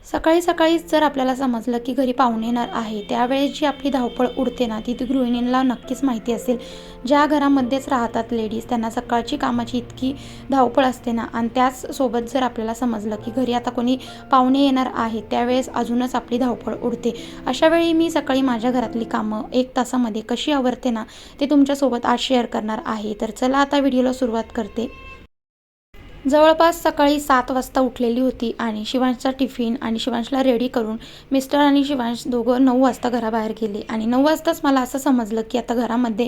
सकाळी सकाळीच जर आपल्याला समजलं की घरी पाहुणे येणार आहे, त्यावेळेस जी आपली धावपळ उडते ना, ती गृहिणींना नक्कीच माहिती असेल. ज्या घरामध्येच राहतात लेडीज, त्यांना सकाळची कामाची इतकी धावपळ असते ना, आणि त्याचसोबत जर आपल्याला समजलं की घरी आता कोणी पाहुणे येणार आहे, त्यावेळेस अजूनच आपली धावपळ उडते. अशा वेळी मी सकाळी माझ्या घरातली कामं 1 तासामध्ये कशी आवरते ना, ते तुमच्यासोबत आज शेअर करणार आहे. तर चला आता व्हिडिओला सुरुवात करते. जवळपास सकाळी 7 वाजता उठलेली होती आणि शिवांशचा टिफिन आणि शिवांशला रेडी करून मिस्टर आणि शिवांश दोघं 9 वाजता घराबाहेर गेले. आणि 9 वाजताच मला असं समजलं की आता घरामध्ये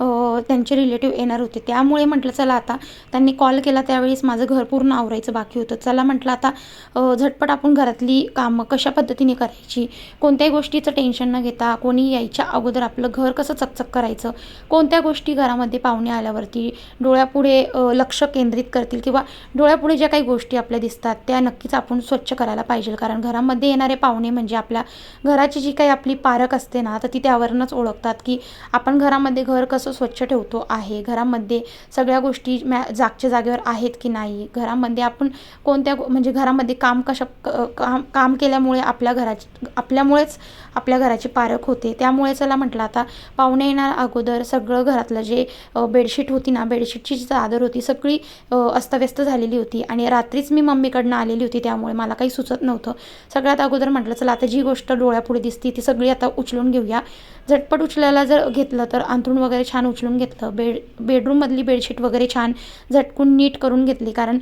त्यांचे रिलेटिव्ह येणार होते. त्यामुळे म्हटलं चला आता त्यांनी कॉल केला त्यावेळेस माझं घर पूर्ण आवरायचं बाकी होतं. चला म्हटलं आता झटपट आपण घरातली कामं कशा पद्धतीने करायची, कोणत्याही गोष्टीचं टेन्शन न घेता, कोणी यायच्या अगोदर आपलं घर कसं चकचक करायचं, कोणत्या गोष्टी घरामध्ये पाहुणे आल्यावरती डोळ्यापुढे लक्ष केंद्रित करतील किंवा डोळ्यापुढे ज्या काही गोष्टी आपल्या दिसतात त्या नक्कीच आपण स्वच्छ करायला पाहिजे. कारण घरामध्ये येणारे पाहुणे म्हणजे आपल्या घराची जी काही आपली पारख असते ना, तर ती त्यावरूनच ओळखतात की आपण घरामध्ये घर कसं स्वच्छ ठेवतो आहे, घरामध्ये सगळ्या गोष्टी जागच्या जागेवर आहेत की नाही, घरामध्ये आपण कोणत्या म्हणजे घरामध्ये काम काम केल्यामुळे आपल्यामुळेच आपल्या घराची पारख होते. त्यामुळे चला म्हटलं आता पाहुणे येणार अगोदर सगळं घरातलं जे बेडशीट होती ना, बेडशीटची जी चादर होती सगळी अस्तव्यस्त झालेली होती. आणि रात्रीच मी मम्मीकडनं आलेली होती, त्यामुळे मला काही सुचत नव्हतं. सगळ्यात अगोदर म्हटलं चला आता जी गोष्ट डोळ्यापुढे दिसती ती सगळी आता उचलून घेऊया. झटपट उचलायला जर घेतलं तर अंथरूण वगैरे छान उचलून घेतलं. बेडरूममधली बेडशीट वगैरे छान झटकून नीट करून घेतली. कारण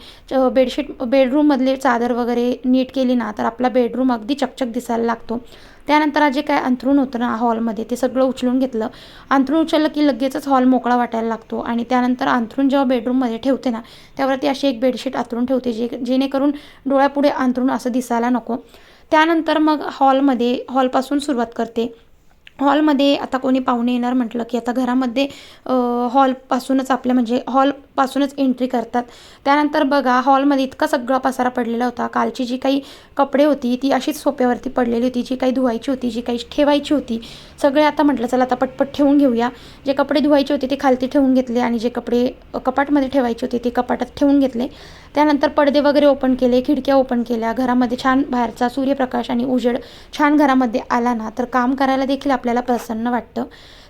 बेडरूममधले चादर वगैरे नीट केली ना, तर आपला बेडरूम अगदी चकचक दिसायला लागतो. त्यानंतर जे काय अंथरूण होतं ना हॉलमध्ये, ते सगळं उचलून घेतलं. अंथरूण उचललं की लगेचच हॉल मोकळा वाटायला लागतो. आणि त्यानंतर अंथरूण जेव्हा बेडरूममध्ये ठेवते ना, त्यावरती अशी एक बेडशीट अंथरून ठेवते जेणेकरून डोळ्यापुढे अंथरूण असं दिसायला नको. त्यानंतर मग हॉलपासून सुरुवात करते. हॉलमध्ये आता कोणी पाहुणे येणार म्हटलं की आता घरामध्ये हॉलपासूनच आपल्या म्हणजे हॉलपासूनच एंट्री करतात. त्यानंतर बघा हॉलमध्ये इतका सगळा पसारा पडलेला होता. कालची जी काही कपडे होती ती अशीच सोफ्यावरती पडलेली होती, जी काही धुवायची होती, जी काही ठेवायची होती सगळे आता म्हटलं चला आता पटपट ठेवून घेऊया. जे कपडे धुवायचे होते ते खालती ठेवून घेतले आणि जे कपडे कपाटमध्ये ठेवायचे होते ते कपाटात ठेवून घेतले. त्यानंतर पडदे वगैरे ओपन केले, खिडक्या ओपन केल्या. घरामध्ये छान बाहेरचा सूर्यप्रकाश आणि उजेड छान घरामध्ये आला ना, तर काम करायला देखील आपल्याला प्रसन्न वाटतं.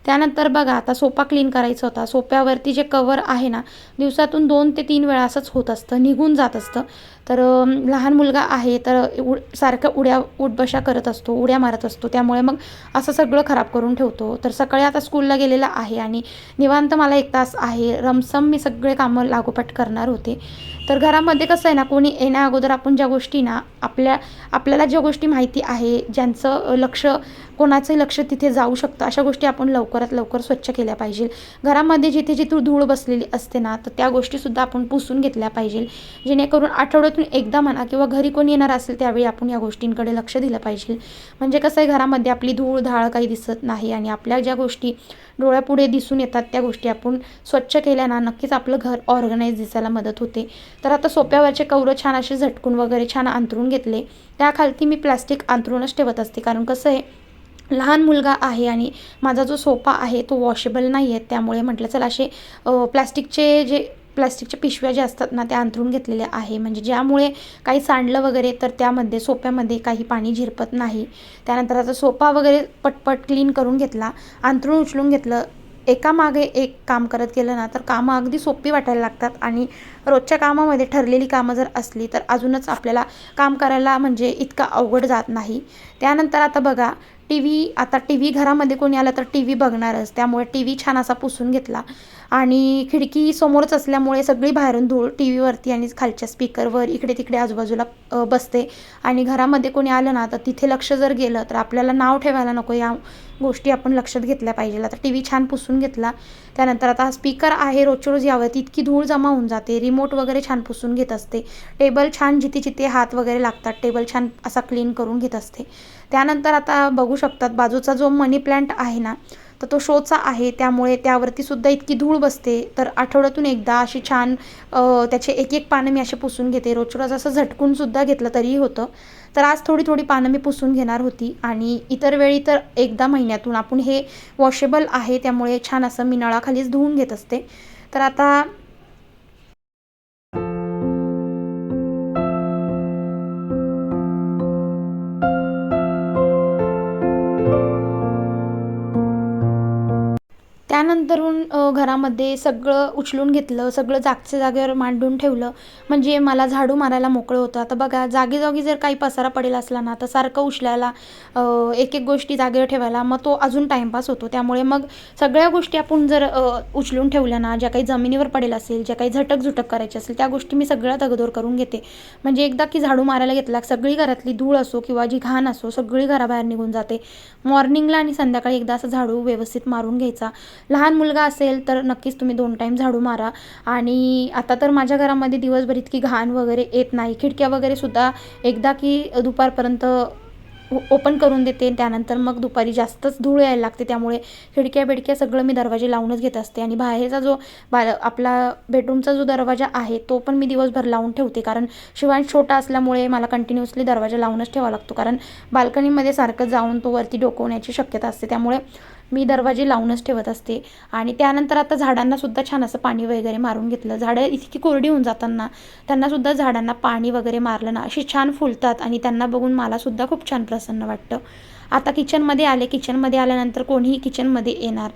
त्यानंतर बघा आता सोफा क्लीन करायचा होता. सोफ्यावरती जे कवर आहे ना, दिवसातून 2 ते 3 वेळा असंच होत असतं, निघून जात असतं. तर लहान मुलगा आहे तर सारखं उठबशा करत असतो, उड्या मारत असतो. त्यामुळे मग असं सगळं खराब करून ठेवतो. तर सकाळी आता स्कूलला गेलेला आहे आणि निवांत मला 1 तास आहे. रमसम मी सगळे कामं लागोपाठ करणार होते. तर घरामध्ये कसं आहे ना, कोणी येण्या अगोदर आपण ज्या गोष्टी ना आपल्याला ज्या गोष्टी माहिती आहे, कोणाचं लक्ष तिथे जाऊ शकतं, अशा गोष्टी आपण लवकरात लवकर स्वच्छ केल्या पाहिजे. घरामध्ये जिथे जिथे धूळ बसलेली असते ना, तर त्या गोष्टीसुद्धा आपण पुसून घेतल्या पाहिजे. जेणेकरून आठवड्यातून एकदा म्हणा किंवा घरी कोणी येणार असेल त्यावेळी आपण या गोष्टींकडे लक्ष दिलं पाहिजे. म्हणजे कसं आहे, घरामध्ये आपली धूळ धाळ काही दिसत नाही आणि आपल्या ज्या गोष्टी डोळ्यापुढे दिसून येतात त्या गोष्टी आपण स्वच्छ केल्या ना, नक्कीच आपलं घर ऑर्गनाईज दिसायला मदत होते. तर आता सोप्यावरचे कवरं छान असे झटकून वगैरे छान अंथरून घेतले. त्याखालती मी प्लास्टिक अंथरूणच ठेवत असते. कारण कसं आहे, लहान मुलगा आहे आणि माझा जो सोफा आहे तो वॉशेबल नाही आहे. त्यामुळे म्हटलं चला असे प्लास्टिकच्या पिशव्या ज्या असतात ना, त्या अंथरून घेतलेल्या आहे. म्हणजे ज्यामुळे काही सांडलं वगैरे तर त्यामध्ये सोप्यामध्ये काही पाणी झिरपत नाही. त्यानंतर आता सोफा वगैरे पटपट क्लीन करून घेतला, अंथरूण उचलून घेतलं. एकामागे एक काम करत गेलं ना, तर कामं अगदी सोपी वाटायला लागतात. आणि रोजच्या कामामध्ये ठरलेली कामं जर असली तर अजूनच आपल्याला काम करायला म्हणजे इतकं अवघड जात नाही. त्यानंतर आता बघा टी व्ही घरामध्ये कोणी आलं तर टी व्ही बघणारच. त्यामुळे टी व्ही छान असा पुसून घेतला. आणि खिडकी समोरच असल्यामुळे सगळी बाहेरून धूळ टी व्हीवरती आणि खालच्या स्पीकरवर इकडे तिकडे आजूबाजूला बसते. आणि घरामध्ये कोणी आलं ना, तर तिथे लक्ष जर गेलं तर आपल्याला नाव ठेवायला नको. या गोष्टी आपण लक्षात घेतल्या पाहिजे. आता टी व्ही छान पुसून घेतला. त्यानंतर आता स्पीकर आहे, रोजच्या रोज यावरती इतकी धूळ जमा होऊन जाते. रिमोट वगैरे छान पुसून घेत असते. टेबल छान जिथे जिथे हात वगैरे लागतात टेबल छान असा क्लीन करून घेत असते. त्यानंतर आता बघू शकतात बाजूचा जो मनी प्लॅन्ट आहे ना, तर तो शोचा आहे. त्यामुळे त्यावरती सुद्धा इतकी धूळ बसते. तर आठवड्यातून एकदा अशी छान त्याचे एक एक पानं मी असे पुसून घेते. रोजच्या रोज असं झटकून सुद्धा घेतलं तरीही होतं. तर आज थोडी थोडी पानं मी पुसून घेणार होती. आणि इतर वेळी तर एकदा महिन्यातून आपण हे वॉशेबल आहे त्यामुळे छान असं मी नळाखालीच धुवून घेत असते. तर आता त्यानंतरून घरामध्ये सगळं उचलून घेतलं, सगळं जागच्या जागेवर मांडून ठेवलं, म्हणजे मला झाडू मारायला मोकळं होतं. आता बघा जागी-जागी जर काही पसारा पडेला असला ना, तर सारखं उचलायला एक-एक गोष्टी जागेवर ठेवायला मग तो अजून टाईमपास होतो. त्यामुळे मग सगळ्या गोष्टी आपण जर उचलून ठेवल्या ना, ज्या काही जमिनीवर पडेल असेल, ज्या काही झटक-झुटक करायची असेल, त्या गोष्टी मी सगळ्यात अगोदर करून घेते. म्हणजे एकदा की झाडू मारायला घेतला, सगळी घरातली धूळ असो किंवा जी घाण असो, सगळी घराबाहेर निघून जाते. मॉर्निंगला आणि संध्याकाळी एकदा असं झाडू व्यवस्थित मारून घ्यायचा. लहान मुलगा असेल तर नक्कीच तुम्ही 2 टाईम झाडू मारा. आणि आता तर माझ्या घरामध्ये दिवसभर इतकी घाण वगैरे येत नाही. खिडक्या वगैरे सुद्धा एकदा की दुपारपर्यंत ओपन करून देते. त्यानंतर मग दुपारी जास्तच धूळ यायला लागते. त्यामुळे खिडक्या-बिडक्या सगळं मी दरवाजे लावूनच घेत असते. आणि बाहेरचा जो आपला बेडरूमचा जो दरवाजा आहे तो पण मी दिवसभर लावून ठेवते. कारण शिवांश छोटा असल्यामुळे मला कंटिन्युअसली दरवाजा लावूनच ठेवावा लागतो. कारण बाल्कनीमध्ये सारखं जाऊन तो वरती डोकवण्याची शक्यता असते. त्यामुळे मी दरवाजे लावूनच ठेवत असते. आणि त्यानंतर आता झाडांनासुद्धा छान असं पाणी वगैरे मारून घेतलं. झाडं इतकी कोरडी होऊन जातात ना, त्यांनासुद्धा झाडांना पाणी वगैरे मारलं ना, अशी छान फुलतात आणि त्यांना बघून मलासुद्धा खूप छान प्रसन्न वाटतं. आता किचनमध्ये आले. किचनमध्ये आल्यानंतर कोणीही किचनमध्ये येणार,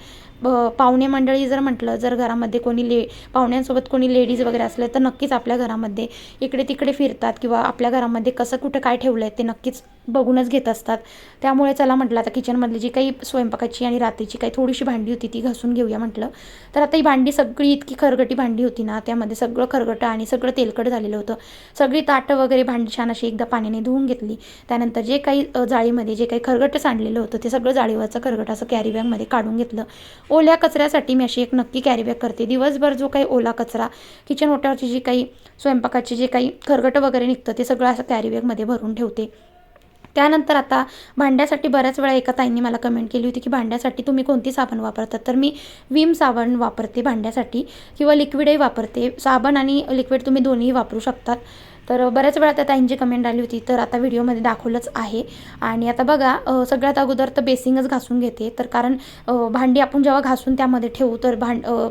पाहुणे मंडळी जर म्हटलं, जर घरामध्ये कोणी पाहुण्यांसोबत कोणी लेडीज वगैरे असले तर नक्कीच आपल्या घरामध्ये इकडे-तिकडे फिरतात किंवा आपल्या घरामध्ये कसं कुठं काय ठेवलं आहे ते नक्कीच बघूनच घेत असतात. त्यामुळे चला म्हटलं आता किचनमधली जी काही स्वयंपाकाची आणि रात्रीची काही थोडीशी भांडी होती ती घासून घेऊया म्हटलं. तर आता ही भांडी सगळी इतकी खरगटी भांडी होती ना, त्यामध्ये सगळं खरगटं आणि सगळं तेलकट झालेलं होतं. सगळी ताटं वगैरे भांडी छान अशी एकदा पाण्याने धुवून घेतली. त्यानंतर जे काही जाळीमध्ये जे काही खरगटं सांडलेलं होतं ते सगळं जाळीवरचं खरगट असं कॅरी बॅगमध्ये काढून घेतलं. ओल्या कचऱ्यासाठी मी अशी एक नक्की कॅरी बॅग करते. दिवसभर जो काही ओला कचरा, किचन ओट्यावरची जी काही स्वयंपाकाची जे काही खरगटं वगैरे निघतं ते सगळं असं कॅरी बॅगमध्ये भरून ठेवते. त्यानंतर आता भांड्यासाठी बऱ्याच वेळा एका ताईंनी मला कमेंट केली होती की भांड्यासाठी तुम्ही कोणती साबण वापरतात. तर मी विम साबण वापरते भांड्यासाठी किंवा लिक्विडही वापरते. साबण आणि लिक्विड तुम्ही दोन्हीही वापरू शकतात. तर बऱ्याच वेळा त्या ताईंची कमेंट आली होती तर आता व्हिडिओमध्ये दाखवलंच आहे. आणि आता बघा सगळ्यात अगोदर तर बेसिंगच घासून घेते. तर कारण भांडी आपण जेव्हा घासून त्यामध्ये ठेवू तर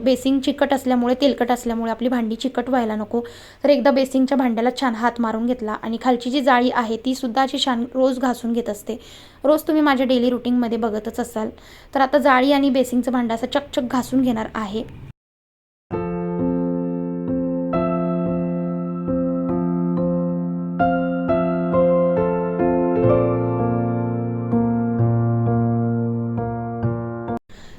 बेसिंग चिकट असल्यामुळे, तेलकट असल्यामुळे आपली भांडी चिकट व्हायला नको. तर एकदा बेसिंगच्या भांड्याला छान हात मारून घेतला आणि खालची जी जाळी आहे ती सुद्धा अशी छान रोज घासून घेत असते. रोज तुम्ही माझ्या डेली रुटीनमध्ये बघतच असाल. तर आता जाळी आणि बेसिंगचं भांडं असं चकचक घासून घेणार आहे.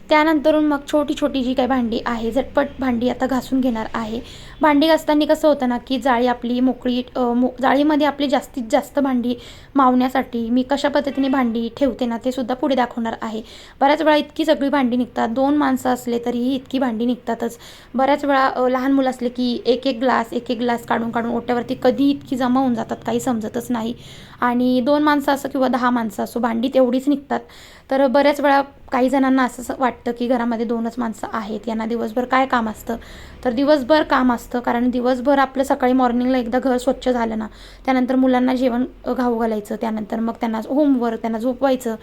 त्यानंतरून मग छोटी-छोटी जी काही भांडी आहे, झटपट भांडी आता घासून घेणार आहे. भांडी घासताना कसं होतं ना, की जाळी आपली मोकळी जाळीमध्ये आपली जास्तीत जास्त भांडी मावण्यासाठी मी कशा पद्धतीने भांडी ठेवते ना, ते सुद्धा पुढे दाखवणार आहे. बऱ्याच वेळा इतकी सगळी भांडी निघतात. 2 माणसं असले तरीही इतकी भांडी निघतातच. बऱ्याच वेळा लहान मुलं असले की एक-एक ग्लास काढून ओट्यावरती कधी इतकी जमा होऊन जातात, काही समजतच नाही. आणि 2 माणसं असो किंवा 10 माणसं असो, भांडी तेवढीच निघतात. तर बऱ्याच वेळा काही जणांना असं वाटतं की घरामध्ये 2च माणसं आहेत, यांना दिवसभर काय काम असतं. तर दिवसभर काम असतं. कारण दिवसभर आपलं सकाळी मॉर्निंगला एकदा घर स्वच्छ झालं ना, त्यानंतर मुलांना जेवण खाऊ घालायचं, त्यानंतर मग त्यांना होमवर्क, त्यांना झोपवायचं,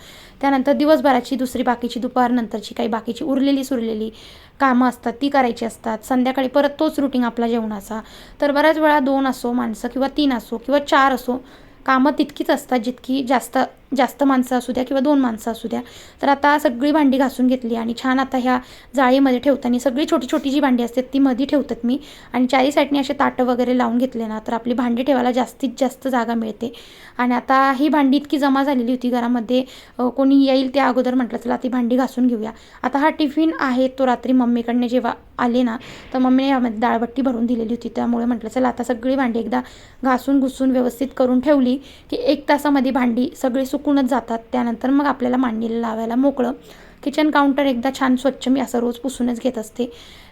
त्यानंतर दिवसभराची दुसरी बाकीची दुपारनंतरची काही बाकीची उरलेली कामं असतात ती करायची असतात. संध्याकाळी परत तोच रुटीन आपला जेवणाचा. तर बऱ्याच वेळा 2 असो माणसं किंवा 3 असो किंवा 4 असो, कामं तितकीच असतात जितकी जास्त माणसं असू द्या किंवा 2 माणसं असू द्या. तर आता सगळी भांडी घासून घेतली आणि छान आता ह्या जाळीमध्ये ठेवताना सगळी छोटी-छोटी जी भांडी असतात ती मध्ये ठेवतात मी. आणि चारी साईडने असे ताटं वगैरे लावून घेतले ना, तर आपली भांडी ठेवायला जास्तीत जास्त जागा मिळते. आणि आता ही भांडी इतकी जमा झालेली होती घरामध्ये, कोणी येईल त्या अगोदर म्हटलं चला ती भांडी घासून घेऊया. आता हा टिफिन आहे तो रात्री मम्मीकडनं जेव्हा आले ना, तर मम्मीने यामध्ये डाळबट्टी भरून दिलेली होती. त्यामुळे म्हटलं चला आता सगळी भांडी एकदा घासून व्यवस्थित करून ठेवली की 1 तासामध्ये भांडी सगळी सुकूनच जातात. त्यानंतर मग आपल्याला मांडणीला लावायला मोकळं. किचन काउंटर एकदा छान स्वच्छ मी असं रोज पुसूनच घेत असते.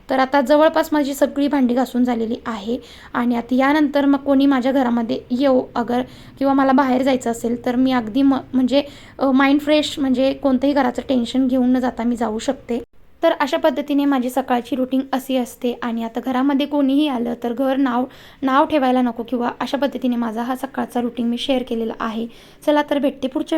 तर आता जवळपास माझी सगळी भांडी घासून झालेली आहे. आणि आता यानंतर मग कोणी माझ्या घरामध्ये येऊ अगर किंवा मला बाहेर जायचं असेल तर मी अगदी म्हणजे माइंड फ्रेश, म्हणजे कोणतंही घराचं टेन्शन घेऊन न जाता मी जाऊ शकते. तर अशा पद्धतीने माझी सकाळची रुटीन अशी असते. आणि आता घरामध्ये कोणीही आलं तर घर नाव ठेवायला नको किंवा अशा पद्धतीने माझा हा सकाळचा रुटीन मी शेअर केलेला आहे. चला तर भेटते पुढच्या